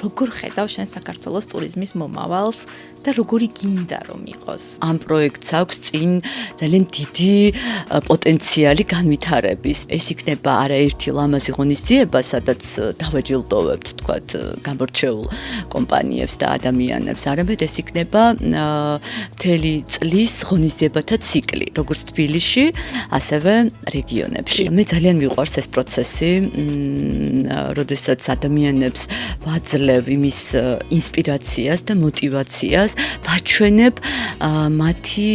როგორ ხედავ შენ საქართველოს ტურიზმის მომავალს და როგორი გინდა რომ იყოს? ამ პროექტს აქვს წინ ძალიან დიდი პოტენციალი განვითარების. ეს იქნება არაერთი ლამაზი ღონისძიება, სადაც დავაჯილდოვებთ, თქვათ, გამორჩეულ კომპანიებს და ადამიანებს. არამედ ეს იქნება მთელი წლის ღონისძიებათა ციკლი, როგორც თბილისში, ასევე რეგიონებში. მე ძალიან მიყვარს ეს პროცესი, როდესაც ადამიანებს ვაძლევ იმის ინსპირაციას და мотивაციას, ვაჩვენებ მათი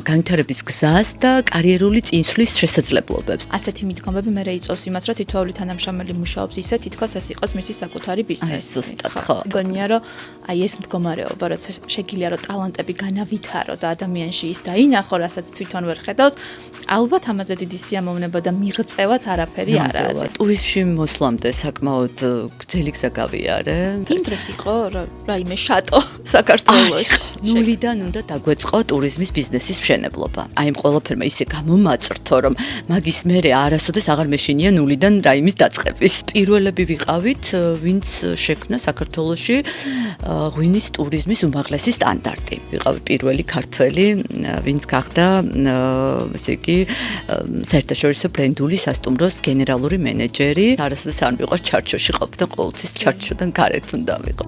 განვითარების გზას და კარიერული წინსვლის შესაძლებლობებს. ასეთი მიდგომები მე რეიწოვს იმას, რომ თითოეული თანამშრომელი მუშაობს ისე, თითქოს ეს იყოს მისი საკუთარი ბიზნესი. ზუსტად, ხო. მგონია, რომ აი ეს მდგომარეობა, როცა შეგიძლია რომ ტალანტები განავითარო და ადამიანში ის დაინახო, რასაც თვითონ ვერ ხედავს, ალბათ ამაზე დიდი სიამოვნება და მიღწევაც არაფერი არ არის. ტურიზმში მოსვლამდე საკმაოდ გრძელი გზა გავიარე. იმ დროს იყო რაიმე შატო საქართველოში. ნულიდან უნდა დაგვეწყო ტურიზმის ბიზნესის მშენებლობა. აი ამ ყველაფერმა ისე გამომაწრთო, რომ მაგის მერე არასოდეს აღარ მეშინია ნულიდან რაიმის დაწყების. პირველები ვიყავით, ვინც შექმნა საქართველოში ღვინის ტურიზმის უმაღლესი სტანდარტი. ვიყავი პირველი ქართველი, ვინც გახდა, ესე იგი, საერთაშორისო ბრენდული სასტუმროს გენერალური მენეჯერი. არასოდეს არ მიყავს ჩარჩოში ყოფდა, ყოველთვის ჩარჩოდან გარეთ უნდა ვიყო.